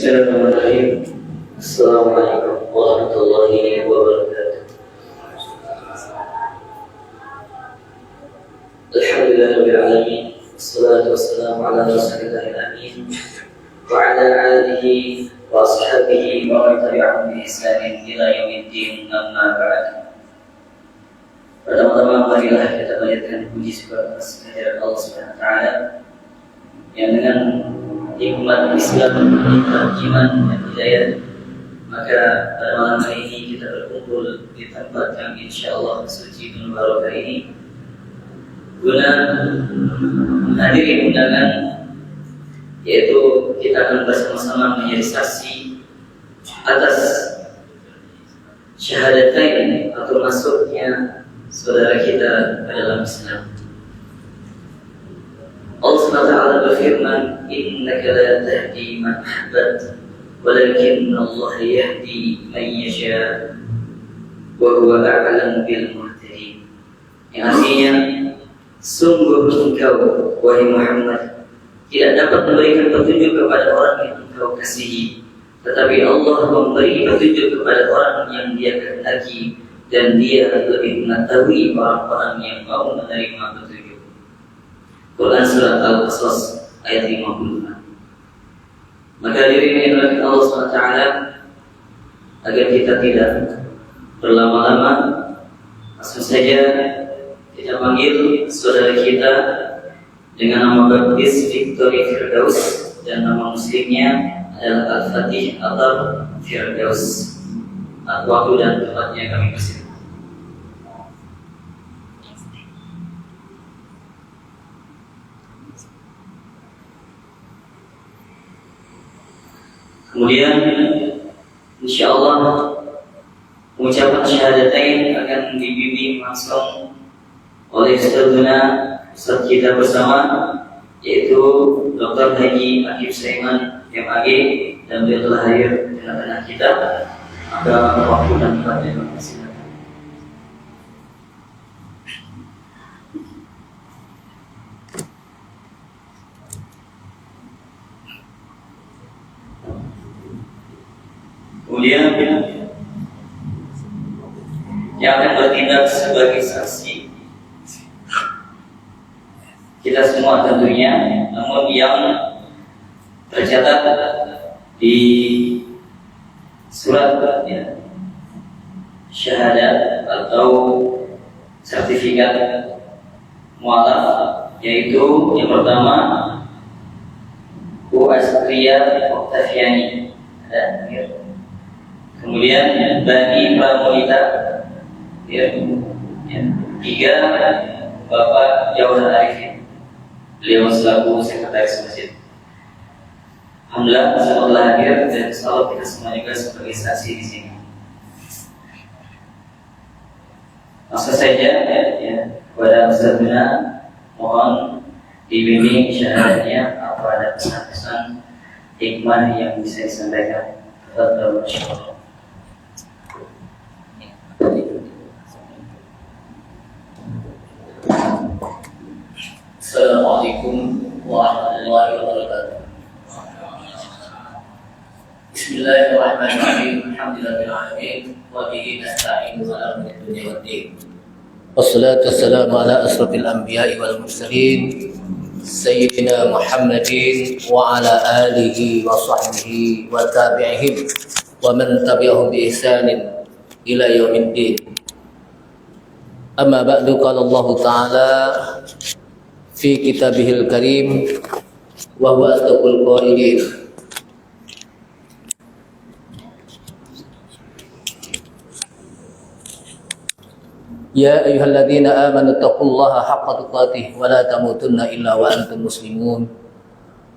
Bismillahirrahmanirrahim. Assalamualaikum warahmatullahi wabarakatuh. Alhamdulillahirabbil alamin. Wassalatu wassalamu ala rasulillahil amin wa ala alihi wa ashabihi wa man tabi'ahum bi ihsanin ila yaumiddin. Amma ba'd. Pertama-tama marilah kita panjatkan puji syukur atas kehadirat Allah Subhanahu wa taala yang dengan nikmat Islam, nikmat iman dan hidayah, maka pada malam hari ini kita berkumpul di tempat yang insyaallah suci dan barokah ini guna menghadiri undangan, yaitu kita akan bersama-sama menjadi saksi atas syahadatain atau masuknya saudara kita ke dalam Islam. Allah SWT berfirman, innaka la tahdi man ahbabta walakin Allah yahdi man yasha wa huwa a'lamu bil muhtadin. Yang artinya, sungguh engkau wahai Muhammad tidak dapat memberikan petunjuk kepada orang yang engkau kasihi, tetapi Allah memberi petunjuk kepada orang yang Dia kehendaki, dan Dia lebih mengetahui orang-orang yang mau menerima petunjuk. Quran Surat Al-Qasas ayat 55. Maka diri oleh Allah SWT agar kita tidak berlama-lama, langsung saja kita panggil saudara kita dengan nama baptis Victory Firdaus dan nama muslimnya adalah Al-Fatih atau Firdaus. Waktu dan tempatnya kami persilakan. Kemudian insyaallah pengucapan syahadatain akan dibimbing langsung oleh Ustaz kita bersama, yaitu Dr. Haji Akib Sulaiman MAG, dan beliau telah hadir di tengah-tengah kita. Maka waktu dan tempatnya kami persilakan. Kemudian yang akan bertindak sebagai saksi kita semua tentunya, namun yang tercatat di surat syahadat atau sertifikat mualaf, yaitu yang pertama Bu Astria Oktaviani, kemudian Bani Pramulita, tiga Bapak Jawahar Arifin, beliau selaku sekretaris masjid. Alhamdulillah setelah hadir, dan insyaallah kita semua juga sebagai saksi di sini. Langsung saja kepada Ustaz Bina, mohon dibimbing syahadatnya apa ada pesan-pesan hikmah yang bisa disampaikan. Tafadhal insyaallah. Assalamualaikum warahmatullahi wabarakatuh. Bismillahirrahmanirrahim. Alhamdulillahirabbil alamin wa bihi nasta'inu ala umuri dunya waddin. Wassalatu wassalamu ala asrofil anbiya'i wal mursalin Sayyidina Muhammadin wa ala alihi wa sahbihi wa tabi'ihim wa man tabi'ahum bi ihsanin ila yaumiddin. Amma ba'du, qala Allah Ta'ala fi kitabihil karim wa huwa asdaqul qailin. Ya ayyuhalladzina amanu taqullaha haqqa tuqatih wa la tamutunna illa wa antum muslimun.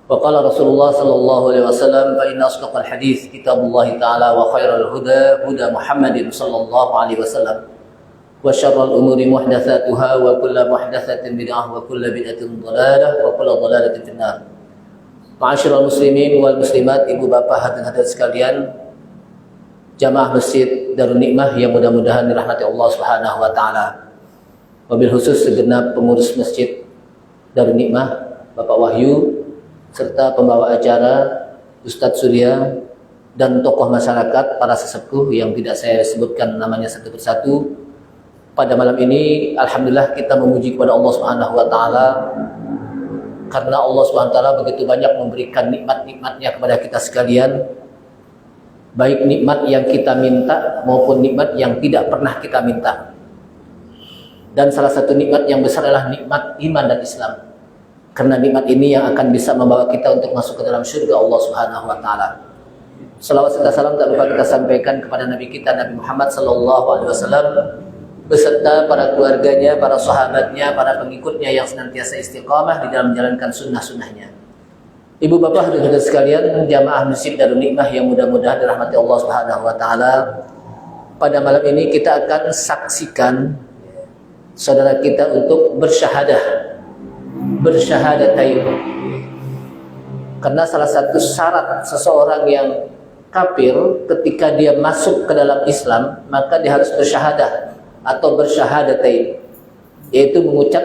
Wa qala Rasulullah sallallahu alaihi wasallam, fa inna asdaqal hadits kitabullahi ta'ala wa khairal huda huda Muhammadin sallallahu alaihi wasallam. Wa syarrul umuri muhdatsatuha wa kullu muhdatsatin bid'ah wa kullu bid'atin dhalalah wa kullu dhalalatin finnar. Ma'asyiral muslimin wal muslimat, ibu bapak hadirin sekalian, jamaah masjid Darun Nikmah yang mudah-mudahan dirahmati Allah Subhanahu wa taala. Wabil khusus segenap pengurus masjid Darun Nikmah, Bapak Wahyu, serta pembawa acara Ustadz Surya, dan tokoh masyarakat, para sesepuh yang tidak saya sebutkan namanya satu persatu. Pada malam ini alhamdulillah kita memuji kepada Allah Subhanahu wa taala karena Allah Subhanahu wa taala begitu banyak memberikan nikmat-nikmatnya kepada kita sekalian, baik nikmat yang kita minta maupun nikmat yang tidak pernah kita minta. Dan salah satu nikmat yang besar adalah nikmat iman dan Islam. Karena nikmat ini yang akan bisa membawa kita untuk masuk ke dalam surga Allah Subhanahu wa taala. Salawat serta salam tak lupa kita sampaikan kepada Nabi kita Nabi Muhammad sallallahu alaihi wasallam beserta para keluarganya, para sahabatnya, para pengikutnya yang senantiasa istiqamah di dalam menjalankan sunnah-sunnahnya. Ibu bapak hadirin sekalian, jamaah Masjid Darul Nikmah yang mudah-mudahan dirahmati Allah Subhanahu wa taala. Pada malam ini kita akan saksikan saudara kita untuk bersyahadatain. Karena salah satu syarat seseorang yang kafir ketika dia masuk ke dalam Islam, maka dia harus bersyahadah atau bersyahadatain, yaitu mengucap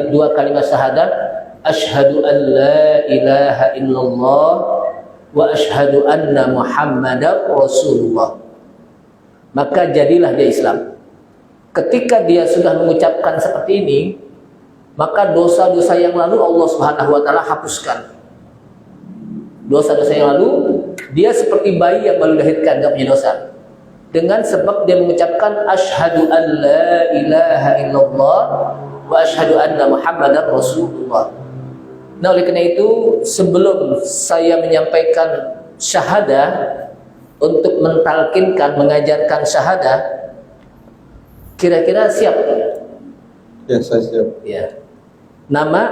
dua kalimat syahadat, asyhadu an la ilaha illallah wa asyhadu anna muhammadar rasulullah. Maka jadilah dia Islam. Ketika dia sudah mengucapkan seperti ini, maka dosa-dosa yang lalu Allah Subhanahu wa taala hapuskan. Dosa-dosa yang lalu, dia seperti bayi yang baru dilahirkan, tidak punya dosa. Dengan sebab dia mengucapkan asyhadu an la ilaha illallah wa asyhadu anna muhammadar rasulullah. Nah, oleh karena itu sebelum saya menyampaikan syahadah untuk mentalkinkan, mengajarkan syahadah, kira-kira siap? Ya, saya siap. Ya. Nama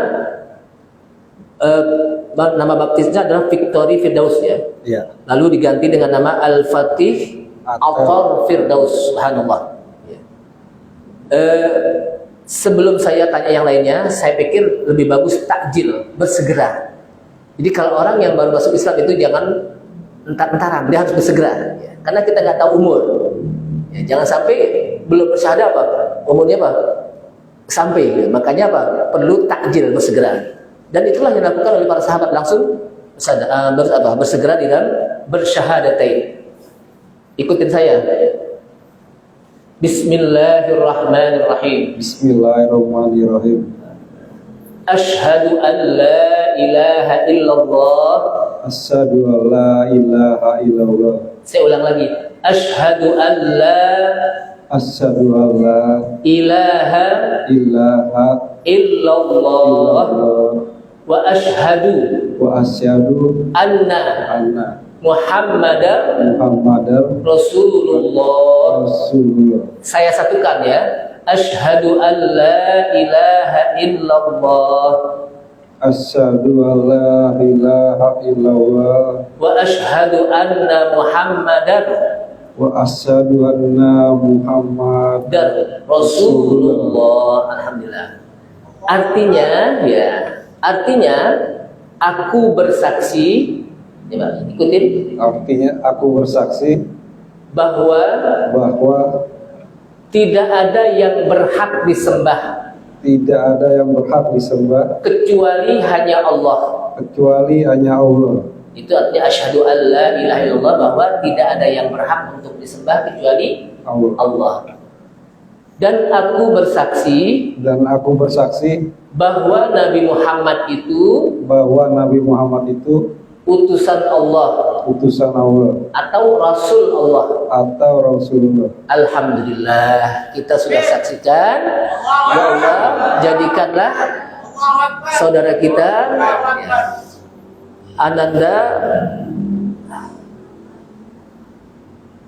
baptisnya adalah Victory Firdaus ya. Ya. Lalu diganti dengan nama Al-Fatih Attar Firdaus. Subhanallah. Ya. Sebelum saya tanya yang lainnya, saya pikir lebih bagus takjil, bersegera. Jadi kalau orang yang baru masuk Islam itu jangan entar-entaran, dia harus bersegera. Ya. Karena kita nggak tahu umur. Ya, jangan sampai belum bersyahadah apa, umurnya apa? Sampai. Makanya apa? Perlu takjil, bersegera. Dan itulah yang dilakukan oleh para sahabat, langsung bersegera di dalam bersyahadatain. Ikutin saya. Bismillahirrahmanirrahim. Bismillahirrahmanirrahim. Asyhadu an la ilaha illallah. Asyhadu an la ilaha illallah. Saya ulang lagi. Asyhadu an la ilaha illallah. Wa asyhadu anna Muhammadar Rasulullah. Saya satukan ya. Asyhadu an la ilaha illallah. Asyhadu an la ilaha illallah. Wa asyhadu anna Muhammadar Rasulullah. Alhamdulillah. Artinya aku bersaksi. Ikutin. Artinya aku bersaksi bahwa tidak ada yang berhak disembah kecuali hanya Allah. Itu artinya asyhadu an la ilaha illallah, bahwa tidak ada yang berhak untuk disembah kecuali Allah. Dan aku bersaksi bahwa Nabi Muhammad itu utusan Allah atau Rasulullah. Alhamdulillah, kita sudah saksikan. Ya Allah, jadikanlah saudara kita Ananda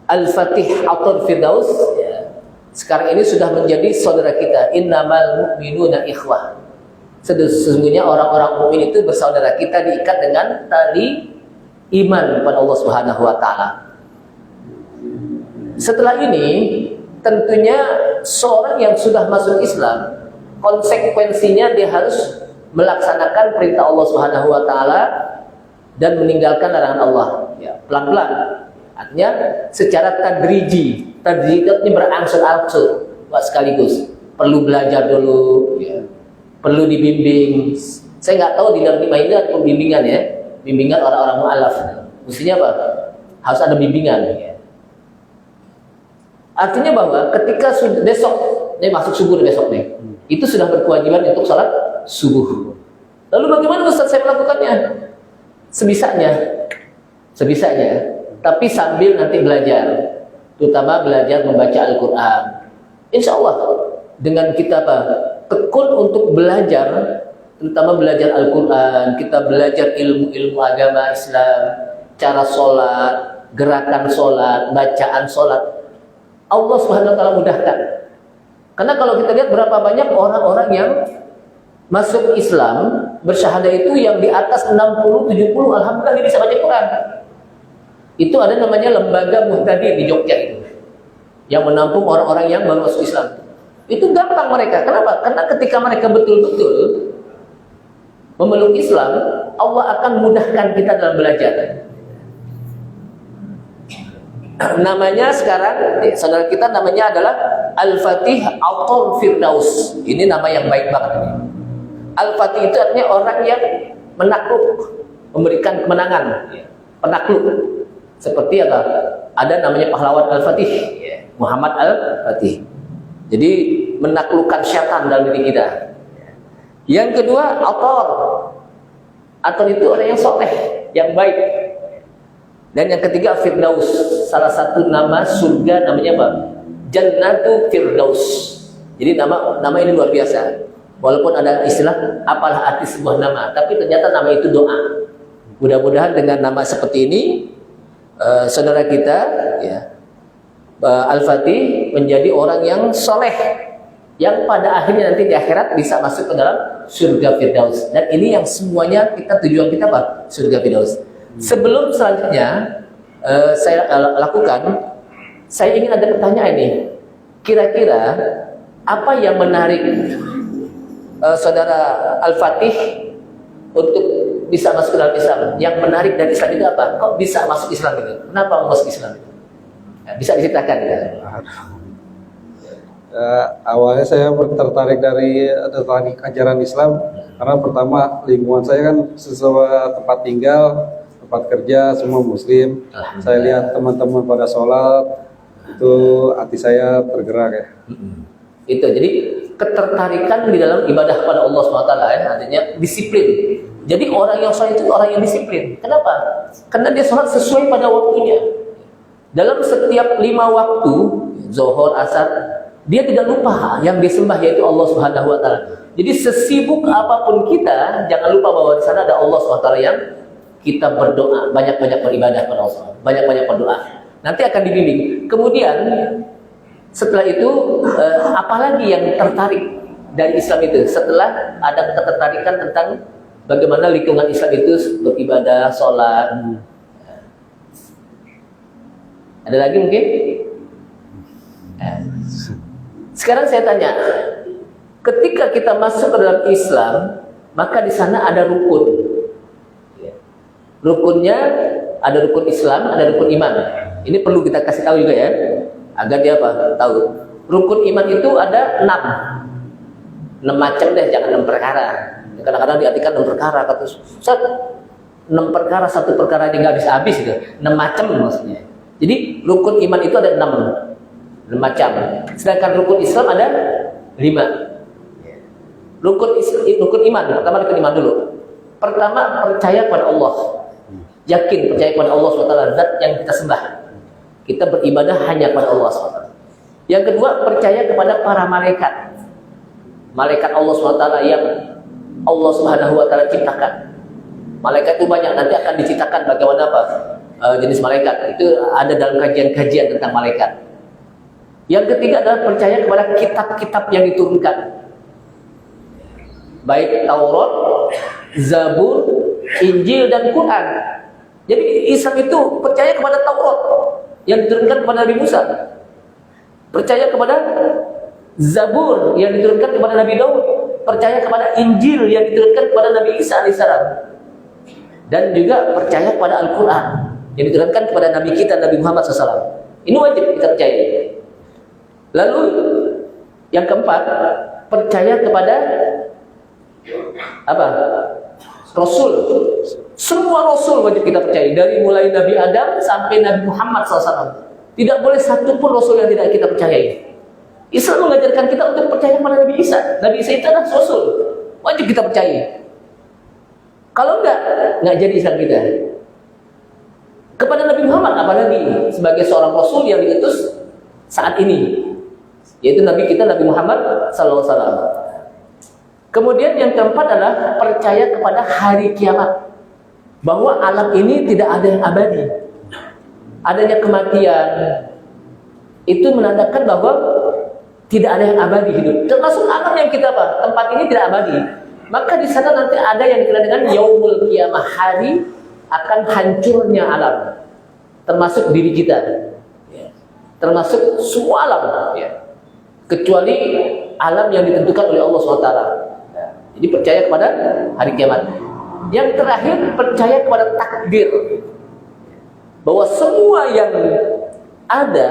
Al-Fatih Attar Firdaus sekarang ini sudah menjadi saudara kita. Innamal mu'minuna ikhwah. Sesungguhnya orang-orang mukmin itu bersaudara, kita diikat dengan tali iman kepada Allah Subhanahu wa taala. Setelah ini, tentunya seorang yang sudah masuk Islam, konsekuensinya dia harus melaksanakan perintah Allah Subhanahu wa taala dan meninggalkan larangan Allah. Ya, pelan-pelan. Artinya secara tadriji itu berangsur-angsur, sekaligus. Perlu belajar dulu, ya. Perlu dibimbing. Saya nggak tahu di dalam nikmah ini ada pembimbingan ya, bimbingan orang-orang mu'alaf. Mestinya apa? Harus ada bimbingan. Ya. Artinya bahwa ketika besok, ini masuk subuh besok nih, itu sudah berkewajiban untuk sholat subuh. Lalu bagaimana Ustaz saya melakukannya? Sebisanya, tapi sambil nanti belajar, terutama belajar membaca Al-Quran. Insya Allah dengan kita tekun untuk belajar, terutama belajar Al-Quran, kita belajar ilmu-ilmu agama Islam, cara sholat, gerakan sholat, bacaan sholat, Allah Subhanahu Wa Taala mudahkan. Karena kalau kita lihat berapa banyak orang-orang yang masuk Islam bersyahadah itu yang di atas 60-70, alhamdulillah dia bisa baca Quran. Itu ada namanya lembaga Muhtadi di Jogja itu, yang menampung orang-orang yang baru masuk Islam. Itu gampang mereka. Kenapa? Karena ketika mereka betul-betul memeluk Islam, Allah akan mudahkan kita dalam belajar. Namanya sekarang, saudara kita namanya adalah Al-Fatih Autor Firdaus. Ini nama yang baik banget. Al-Fatih itu artinya orang yang menakluk, memberikan kemenangan, penakluk. Seperti apa? Ada namanya pahlawan Al-Fatih, Muhammad Al-Fatih. Jadi menaklukkan syaitan dalam diri kita. Yang kedua, Autor. Autor itu orang yang soleh, yang baik. Dan yang ketiga, Firdaus. Salah satu nama surga namanya apa? Jannatu Firdaus. Jadi nama ini luar biasa. Walaupun ada istilah apalah arti sebuah nama, tapi ternyata nama itu doa. Mudah-mudahan dengan nama seperti ini, saudara kita, ya, Al-Fatih menjadi orang yang soleh, yang pada akhirnya nanti di akhirat bisa masuk ke dalam surga Firdaus. Dan ini yang semuanya tujuan kita apa? Surga Firdaus. Sebelum selanjutnya saya lakukan, saya ingin ada pertanyaan ini. Kira-kira apa yang menarik saudara Al-Fatih untuk bisa masuk ke dalam Islam? Yang menarik dari Islam itu apa? Kok bisa masuk Islam itu? Kenapa mau masuk Islam itu? Bisa diceritakan ya? Awalnya saya tertarik dari ajaran Islam karena pertama lingkungan saya kan sesuai tempat tinggal, tempat kerja semua Muslim. Saya lihat teman-teman pada sholat, itu hati saya tergerak ya. Itu jadi ketertarikan di dalam ibadah kepada Allah SWT ya, artinya disiplin. Jadi orang yang sholat itu orang yang disiplin. Kenapa? Karena dia sholat sesuai pada waktunya. Dalam setiap 5 waktu, Zuhur, Asar, dia tidak lupa yang disembah yaitu Allah Subhanahu Wa Taala. Jadi sesibuk apapun kita, jangan lupa bahwa di sana ada Allah SWT yang kita berdoa, banyak-banyak beribadah kepada Allah, banyak-banyak berdoa. Nanti akan dibimbing. Kemudian setelah itu apalagi yang tertarik dari Islam itu? Setelah ada ketertarikan tentang bagaimana lingkungan Islam itu beribadah, sholat. Ada lagi mungkin? Sekarang saya tanya, ketika kita masuk ke dalam Islam, maka di sana ada rukun. Rukunnya ada rukun Islam, ada rukun iman. Ini perlu kita kasih tahu juga ya, agar dia apa? Tahu. Rukun iman itu ada 6 macam deh, jangan 6 perkara. Kadang-kadang diartikan 6 perkara, kata Ustaz, 6 perkara, 1 perkara ini nggak habis-habis itu. 6 macam maksudnya. Jadi rukun iman itu ada 6 macam. Sedangkan rukun Islam ada 5. Rukun iman, pertama rukun iman dulu. Pertama percaya kepada Allah. Yakin percaya kepada Allah SWT, zat yang kita sembah. Kita beribadah hanya kepada Allah SWT. Yang kedua, percaya kepada para malaikat. Malaikat Allah SWT yang Allah Subhanahu Wa Taala ciptakan. Malaikat itu banyak, nanti akan diciptakan bagaimana apa jenis malaikat. Itu ada dalam kajian-kajian tentang malaikat. Yang ketiga adalah percaya kepada kitab-kitab yang diturunkan. Baik Taurat, Zabur, Injil dan Quran. Jadi Islam itu percaya kepada Taurat yang diturunkan kepada Nabi Musa, percaya kepada Zabur yang diturunkan kepada Nabi Daud, percaya kepada Injil yang diturunkan kepada Nabi Isa alaihissalam, dan juga percaya kepada Al-Quran yang diturunkan kepada Nabi kita Nabi Muhammad SAW. Ini wajib kita percaya. Lalu yang keempat, percaya kepada apa? Rasul. Semua Rasul wajib kita percaya. Dari mulai Nabi Adam sampai Nabi Muhammad SAW. Tidak boleh satu pun Rasul yang tidak kita percayai. Islam mengajarkan kita untuk percaya kepada Nabi Isa. Nabi Isa itu adalah Rasul. Wajib kita percaya. Kalau enggak jadi Islam kita. Kepada Nabi Muhammad apalagi sebagai seorang Rasul yang diutus saat ini. Yaitu Nabi kita Nabi Muhammad SAW. Kemudian yang keempat adalah percaya kepada hari kiamat. Bahwa alam ini tidak ada yang abadi. Adanya kematian itu menandakan bahwa tidak ada yang abadi hidup. Termasuk alam yang kita tempat ini tidak abadi. Maka di sana nanti ada yang dikenal dengan yaumul qiyamah, hari akan hancurnya alam. Termasuk diri kita. Termasuk semua alam. Kecuali alam yang ditentukan oleh Allah SWT. Jadi percaya kepada hari kiamat. Yang terakhir percaya kepada takdir. Bahwa semua yang ada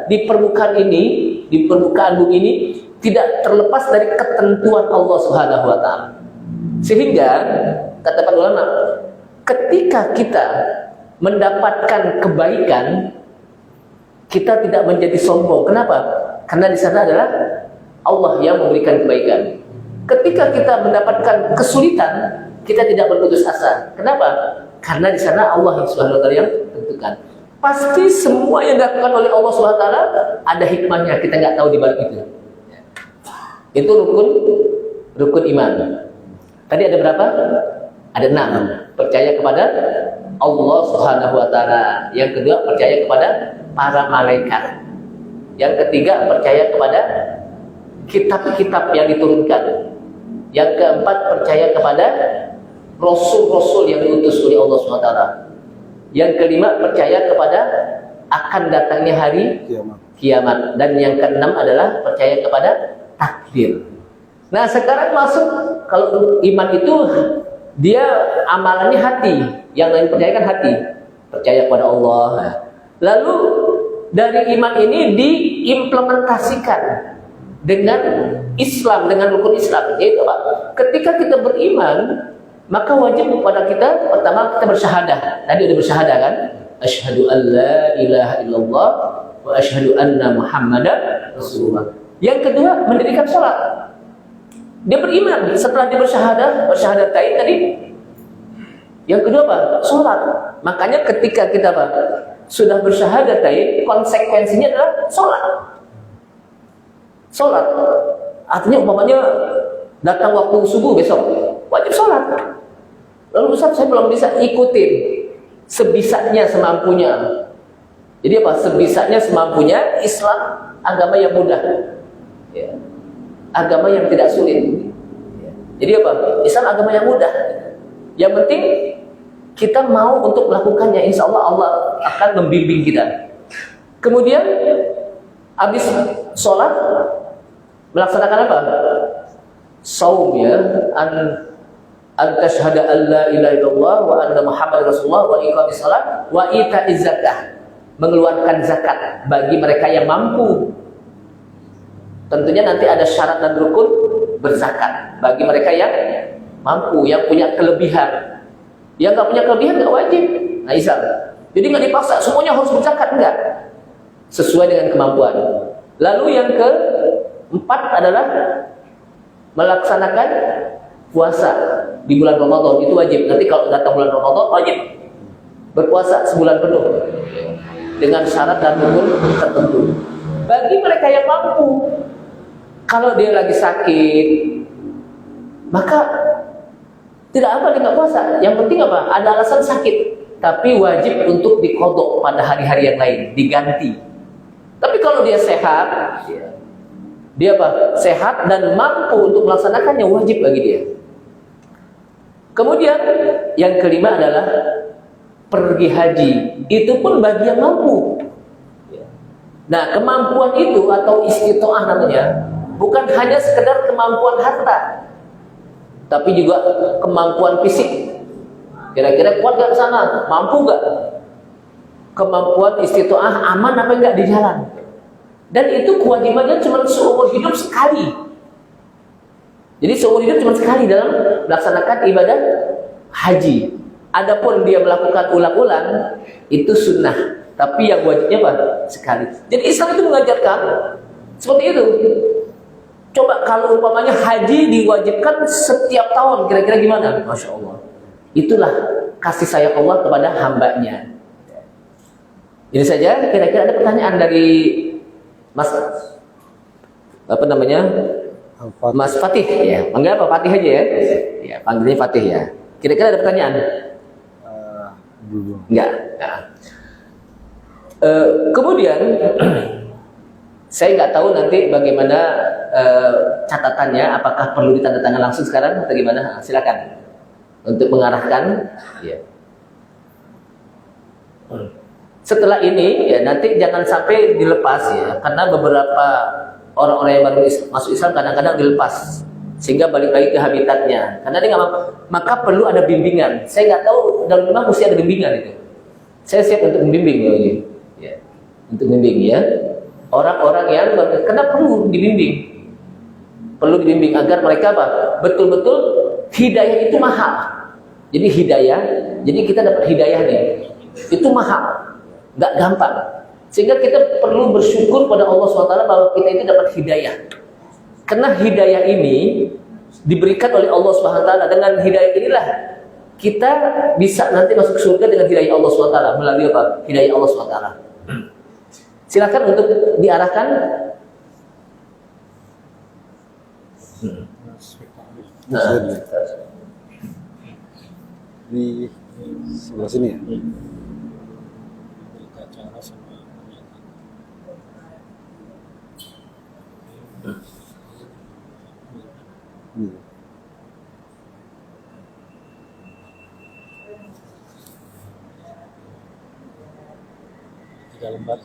di permukaan ini, di permukaan bumi ini tidak terlepas dari ketentuan Allah Subhanahu wa taala. Sehingga kata para ulama, ketika kita mendapatkan kebaikan, kita tidak menjadi sombong. Kenapa? Karena di sana adalah Allah yang memberikan kebaikan. Ketika kita mendapatkan kesulitan, kita tidak berputus asa. Kenapa? Karena di sana Allah Subhanahu wa taala yang tentukan. Pasti semua yang dilakukan oleh Allah Subhanahu wa taala ada hikmahnya, kita nggak tahu di balik itu. Itu rukun iman. Tadi ada berapa? Ada 6. Percaya kepada Allah Subhanahu wa taala. Yang kedua percaya kepada para malaikat. Yang ketiga percaya kepada kitab-kitab yang diturunkan. Yang keempat percaya kepada rasul-rasul yang diutus oleh Allah Subhanahu wa taala. Yang kelima percaya kepada akan datangnya hari kiamat. Dan yang keenam adalah percaya kepada takdir. Nah sekarang masuk, kalau iman itu dia amalannya hati, yang lain percayakan hati, percaya kepada Allah. Lalu dari iman ini diimplementasikan dengan Islam, dengan rukun Islam. Yaitu apa? Ketika kita beriman, maka wajib kepada kita pertama kita bersyahadah. Tadi udah bersyahadah kan? Asyhadu an la ilaha illallah wa asyhadu anna Muhammadar Rasulullah. Yang kedua mendirikan salat. Dia beriman setelah dia bersyahadat tadi. Yang kedua apa? Salat. Makanya ketika kita sudah bersyahadat konsekuensinya adalah salat. Salat. Artinya umpamanya datang waktu subuh besok, wajib salat. Lalu Ustaz saya belum bisa ikutin, sebisanya semampunya. Jadi apa? Sebisanya semampunya. Islam agama yang mudah, ya. Agama yang tidak sulit. Jadi apa? Islam agama yang mudah. Yang penting kita mau untuk melakukannya, insya Allah Allah akan membimbing kita. Kemudian habis sholat melaksanakan apa? Saum, ya, an tashhada an la ilaha illallah wa anna Muhammad Rasulullah wa iqamis shalah wa ita'iz zakah, mengeluarkan zakat bagi mereka yang mampu. Tentunya nanti ada syarat dan rukun berzakat bagi mereka yang mampu, yang punya kelebihan. Yang nggak punya kelebihan nggak wajib. Nah, Islam. Jadi nggak dipaksa semuanya harus berzakat, enggak. Sesuai dengan kemampuan. Lalu yang keempat adalah melaksanakan puasa di bulan Ramadan, itu wajib. Nanti kalau datang bulan Ramadan wajib berpuasa sebulan penuh dengan syarat dan rukun tertentu. Bagi mereka yang mampu, kalau dia lagi sakit, maka tidak apa dia nggak puasa. Yang penting apa? Ada alasan sakit, tapi wajib untuk diqodok pada hari-hari yang lain, diganti. Tapi kalau dia sehat, dia apa? Sehat dan mampu untuk melaksanakannya, wajib bagi dia. Kemudian yang kelima adalah pergi haji. Itu pun bagi yang mampu. Nah, kemampuan itu atau istitoah namanya, bukan hanya sekedar kemampuan harta, tapi juga kemampuan fisik. Kira-kira kuat gak ke sana? Mampu gak? Kemampuan istitoah aman apa enggak di jalan? Dan itu kewajibannya cuma seumur hidup sekali. Jadi seumur hidup cuma sekali dalam melaksanakan ibadah haji. Adapun dia melakukan ulang-ulang itu sunnah, tapi yang wajibnya apa? Sekali. Jadi Islam itu mengajarkan seperti itu. Coba kalau umpamanya haji diwajibkan setiap tahun, kira-kira gimana? Masya Allah. Itulah kasih sayang Allah kepada hambanya. Ini saja. Kira-kira ada pertanyaan dari Mas apa namanya? Mas Fatih ya. Panggil apa? Fatih aja ya. Ya, panggilnya Fatih ya. Kira-kira ada pertanyaan? Enggak. Nah. Kemudian saya nggak tahu nanti bagaimana catatannya, apakah perlu ditandatangan langsung sekarang atau gimana? Silakan untuk mengarahkan. Ya. Setelah ini ya nanti jangan sampai dilepas ya, karena beberapa orang-orang yang baru masuk Islam kadang-kadang dilepas sehingga balik lagi ke habitatnya. Karena dia nggak mampu, maka perlu ada bimbingan. Saya nggak tahu dalam rumah mesti ada bimbingan itu. Saya siap untuk membimbing ya, untuk membimbing ya. Orang-orang yang karena perlu dibimbing agar mereka apa? Betul-betul hidayah itu mahal. Jadi hidayah, jadi kita dapat hidayah nih, itu mahal, nggak gampang. Sehingga kita perlu bersyukur pada Allah SWT bahwa kita ini dapat hidayah. Karena hidayah ini diberikan oleh Allah SWT. Dengan hidayah inilah kita bisa nanti masuk surga dengan hidayah Allah SWT. Melalui apa? Hidayah Allah SWT. Silakan untuk diarahkan. Nah, di sebelah sini ya. Tiga lembar.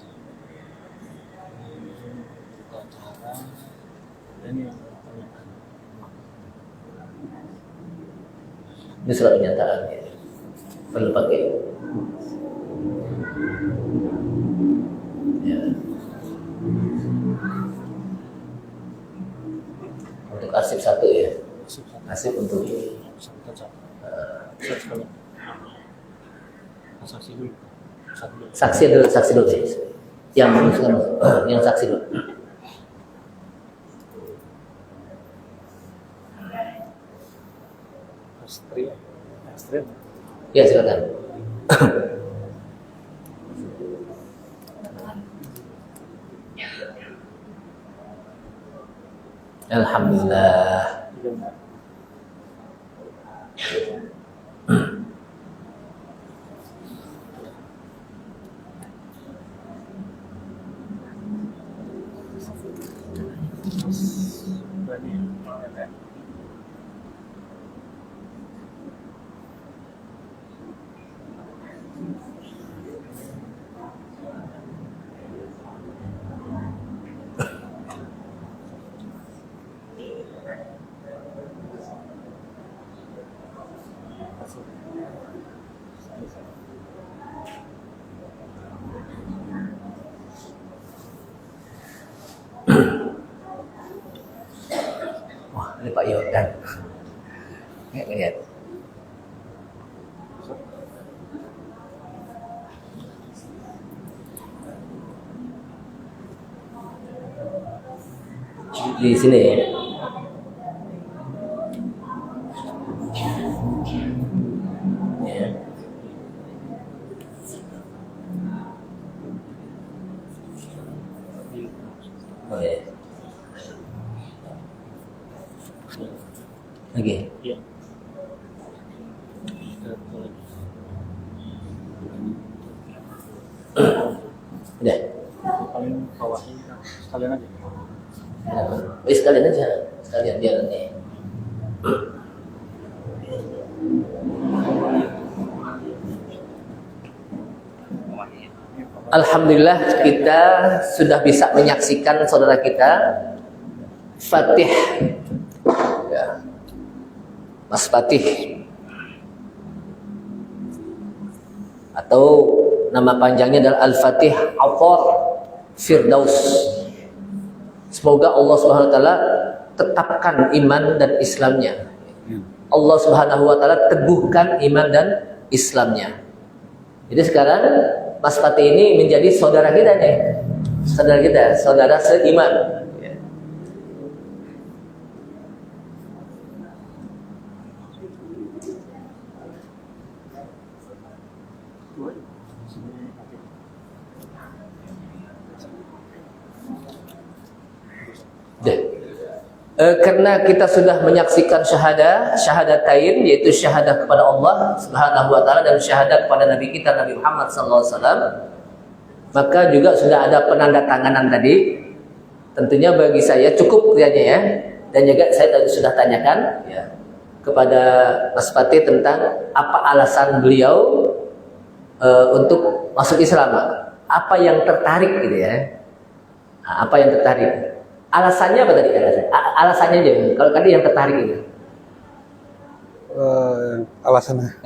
ini surat pernyataan ya. Perlu pakai ya. Untuk arsip satu ya, arsip untuk saksi dulu yang yang saksi dulu. Ya silakan. Alhamdulillah. Wah, ini Pak Yordan. Nggak ngeliat. Di sini ya. Ya. Oh ya. Oke. Iya. Udah. Paling bawahnya sekalian aja. Sekalian aja, sekalian biar nanti. Alhamdulillah kita sudah bisa menyaksikan saudara kita Fatih ya. Mas Fatih atau nama panjangnya adalah Al-Fatih Athar Firdaus. Semoga Allah SWT tetapkan iman dan Islamnya Allah Subhanahu wa taala teguhkan iman dan Islamnya. Jadi sekarang Mas Fatih ini menjadi saudara kita nih. Saudara kita, saudara seiman. Karena kita sudah menyaksikan syahadatain, yaitu syahadah kepada Allah Subhanahu wa taala dan syahadah kepada Nabi kita Nabi Muhammad sallallahu alaihi wasallam, maka juga sudah ada penandatanganan tadi. Tentunya bagi saya cukup kayaknya ya. Dan juga saya tadi sudah tanyakan ya kepada Mas Fatih tentang apa alasan beliau untuk masuk Islam. Apa yang tertarik gitu ya. Nah, apa yang tertarik? Alasannya apa tadi? Alasannya aja. Kalau tadi yang tertarik itu. Alasannya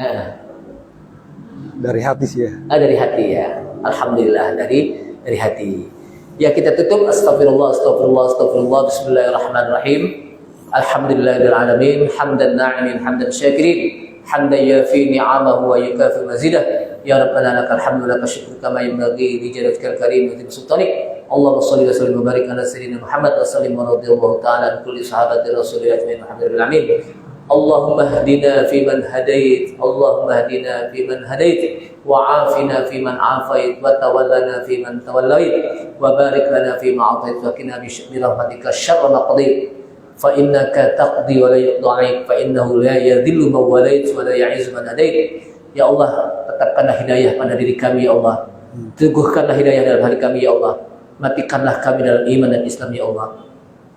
dari hati sih ya. Dari hati ya. Alhamdulillah dari hati. Ya kita tutup. Astagfirullah. Bismillahirrahmanirrahim. Alhamdulillahirabbil alamin. Hamdan na'imin, hamdan syakirin, hamdan yafi ni'amahu wa yukafi mazidah. Ya Rabbana lakal hamdu wa lakal syukru kama yanbaghi li jalalikal karim wa li sultanik. Allahumma shalli wa sallim wa barik ala sayyidina Muhammad wa sallim wa radhiyallahu ta'ala an kulli sahabati rasulillah ajma'in alhamdulillah amin. Allahumma hdina fi man hadait, Allahumma hdina fi man hadait, wa afina fi man afait, wa tawallana fi man tawallait, wa barik lana fi ma atait, wa qina bi rahmatika syarra ma qadait, fa innaka taqdi wa la yuqda 'alaik, fa innahu la yadhillu man walait wa la ya'izzu man hadait. Ya Allah, tetapkanlah hidayah pada diri kami ya Allah. Teguhkanlah hidayah dalam hati kami ya Allah. Matikanlah kami dalam iman dan Islam ya Allah.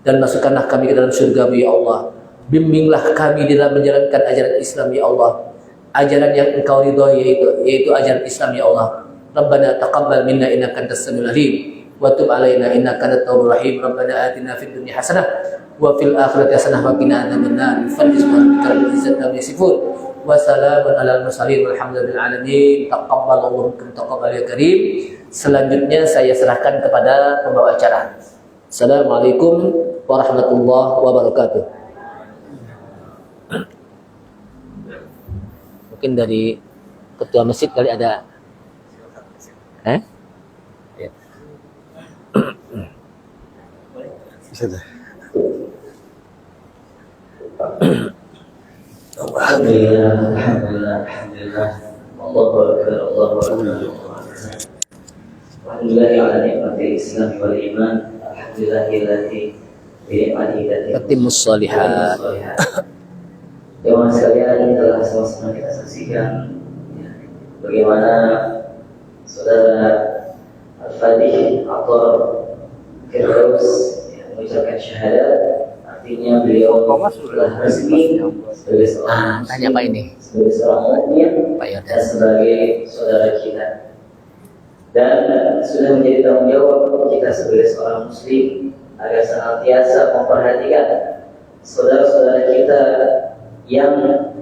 Dan masukkanlah kami ke dalam surga ya Allah. Bimbinglah kami dalam menjalankan ajaran Islam ya Allah. Ajaran yang Engkau ridhai yaitu ajaran Islam ya Allah. Rabbana taqabbal minna innaka antas samiul alim wa tub alaina innaka antat tawwabur rahim. Rabbana atina fid dunya hasanah wa fil akhirati hasanah wa qina adzabannar. Fadhil rabbil izzati amma yasifun. Wa salamun alal mursalin walhamdulillahi alamin. Taqabbalallahu minkum taqabbal ya karim. Selanjutnya saya serahkan kepada pembawa acara. Assalamualaikum warahmatullahi wabarakatuh. Mungkin dari ketua masjid kali ada. Ya. Bisa deh. Alhamdulillah. Allahu akbar, Allahu akbar. Alhamdulillah ala nikmatil Islam wal iman. Alhamdulillahilladzi bi ni'matihi Tatimmus shalihat. Jemaah sekalian, telah sama-sama kita saksikan ya, bagaimana saudara Al-Fadhih Athar Firdaus ya, mengucapkan syahadat. Artinya beliau telah resmi sebagai seorang Tanya Pak ini. sebagai seorang mukmin Pak Yordan. dan sebagai saudara kita. Dan sudah menjadi tanggung jawab kita sebagai seorang muslim agar senantiasa memperhatikan saudara-saudara kita yang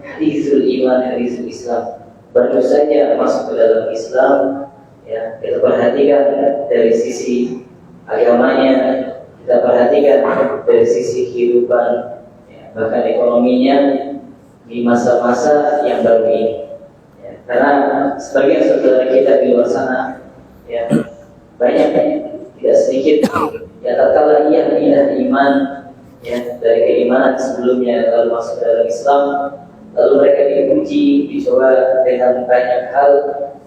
hadisul iman, hadisul Islam, baru saja masuk ke dalam Islam ya, kita perhatikan dari sisi agamanya, kita perhatikan dari sisi kehidupan ya, bahkan ekonominya di masa-masa yang baru ini ya, karena sebagian saudara kita di luar sana ya, banyak tidak sedikit ya tatkala ia pindah iman ya dari keimanan sebelumnya lalu masuk dalam Islam, lalu mereka diuji, dicoba dengan banyak hal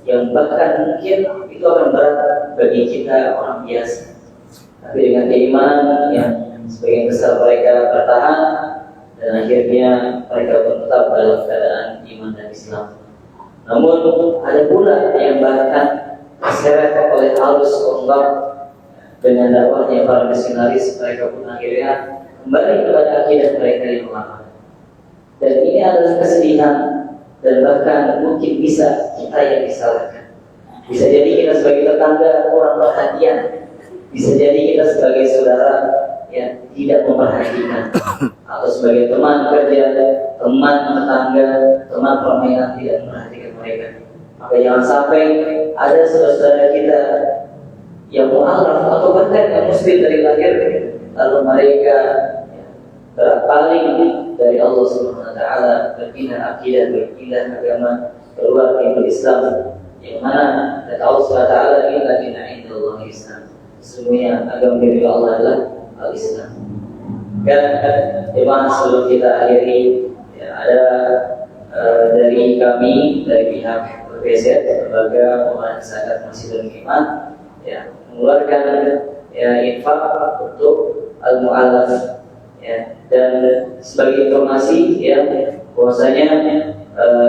yang bahkan mungkin itu akan berat bagi kita orang biasa. Tapi dengan keimanan yang sebagian besar mereka bertahan dan akhirnya mereka pun tetap dalam keadaan iman dan Islam. Namun ada pula yang bahkan terseret oleh arus ombak dengan dakwahnya para misionaris, mereka pun akhirnya kembali kepada akidah mereka yang lama. Dan ini adalah kesedihan dan bahkan mungkin bisa kita yang disalahkan. Bisa jadi kita sebagai tetangga kurang perhatian, bisa jadi kita sebagai saudara yang tidak memperhatikan, atau sebagai teman kerja, teman tetangga, teman permainan tidak memperhatikan mereka. Maka jangan sampai ada saudara-saudara kita yang mu'alaf atau bahkan yang muslim dari lahir, lalu mereka berpaling dari Allah Subhanahu Taala berpindah akidah, berpindah agama keluar dari Islam, yang mana kata Allah Subhanahu Wa Taala inna dina indallahi Islam, sesungguhnya agama dari Allah adalah al-Islam. Dan memang sebelum kita akhiri, ya, ada dari kami, dari pihak BZ, Lembaga Pemenang Zakat Masjidul Iman, ya, mengeluarkan ya infak untuk al-mu'allaf, ya. Dan sebagai informasi, ya, bahwasanya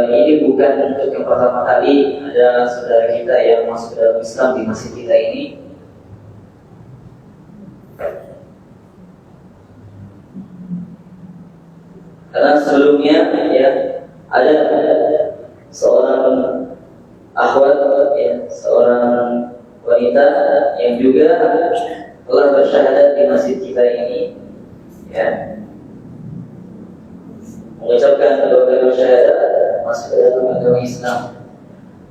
ini bukan untuk yang pertama kali ada saudara kita yang masuk ke dalam Islam di masjid kita ini. Karena sebelumnya, ya, ada seorang akhwat, ya, seorang wanita yang juga telah bersyahadat di masjid kita ini, ya, mengucapkan dua kalimat syahadat masuk ke dalam agama Islam.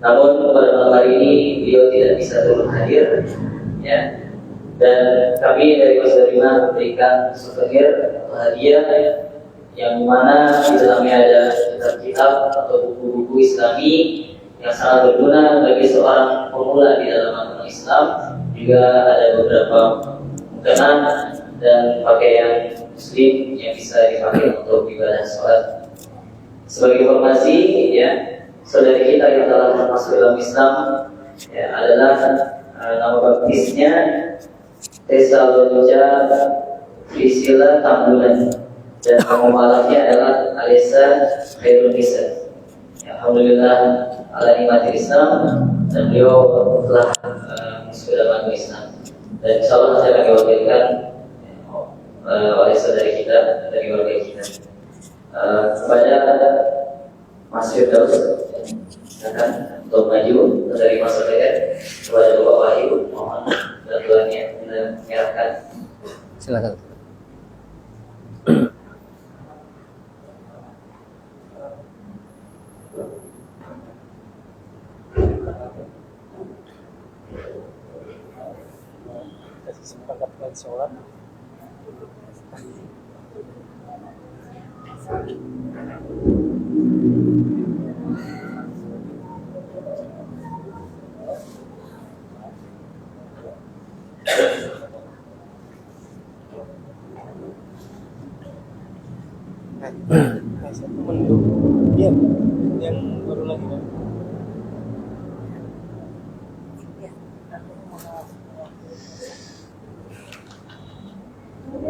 Namun pada malam hari ini beliau tidak bisa turut hadir, ya. Dan kami dari Masjid Iman memberikan souvenir atau hadiah yang mana di dalamnya ada kitab-kitab atau buku-buku Islami yang sangat berguna bagi seorang pemula di dalam agama Islam. Juga ada beberapa makanan dan pakaian Muslim yang bisa dipakai untuk ibadah sholat. Sebagai informasi, ya, saudari kita yang telah masuk dalam Islam, ya, adalah nama baptisnya Tesalonica Priscilla Tambulan, dan nama malaknya adalah Alisa Khairunisa. Ya, alhamdulillah ala nikmati Islam, dan beliau telah masuk dalam Islam. Dan insyaallah saya akan diwakilkan oleh saudari kita dari warga kita. Kepada Mas Firdaus, silakan untuk maju dari Mas Firdaus. Kepada Bapak Wahyu, mohon bantuannya menyerahkan. Silakan. Kesempatan sholat. Iya, yang baru lagi kan?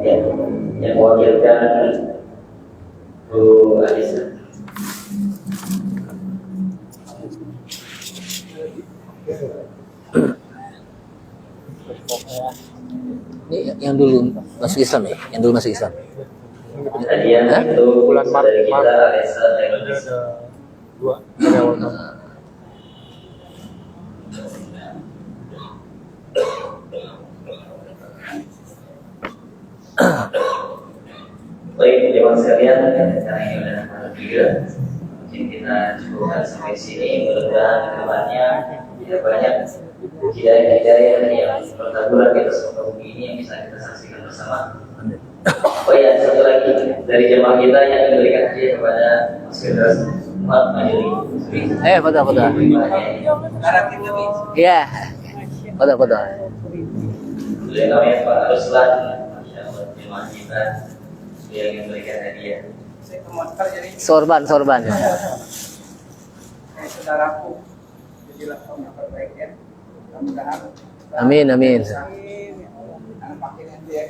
Ya, yang mewakilkan Bu Alisa. Ini yang dulu masuk Islam ya? Yang dulu masuk Islam. Hadiah Hah? untuk Bulan Maret, saudari kita Alisa Khairunisa. Ada dua dari awal tahun. Baik, teman sekalian, karena ini sudah tiga, mungkin kita cukupkan sampai sini. Mudah-mudahan kedepannya tidak banyak hidayah-hidayah yang bertaburan di atas muka bumi ini yang bisa kita saksikan bersama. Oh ya, satu lagi dari jemaah kita yang memberikan hadiah kepada Mas Firdaus, Mak Majuri. Foto. Iya. Foto. Beliau namanya Pak Ruslan, Masya Allah, jemaah kita yang memberikan hadiah. Sorban. Saudaraku, jadilah kaum yang terbaik, ya. Mudah-mudahan. Amin. Amin. Anak makin dia.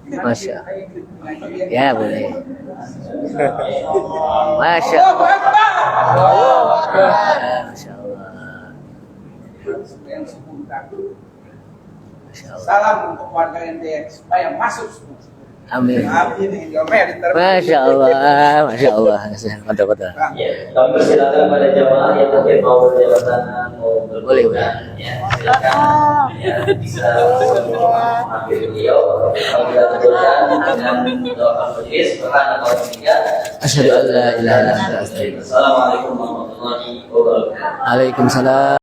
Masya. Ya boleh. Masya. Masya Allah. Salam untuk warga NTX supaya masuk semua. Amin. Masya Masya Allah. Mantap. Ya, kami persilakan pada jamaah yang mungkin mau berjalan tangan, mau Boleh. ya, silakan ya, bisa mengambil beliau. Kami kita tutupan dengan doa majelis pertama kali ketiga. Asyhadu an la ilaha illallah. Assalamualaikum warahmatullahi wabarakatuh. Waalaikumsalam.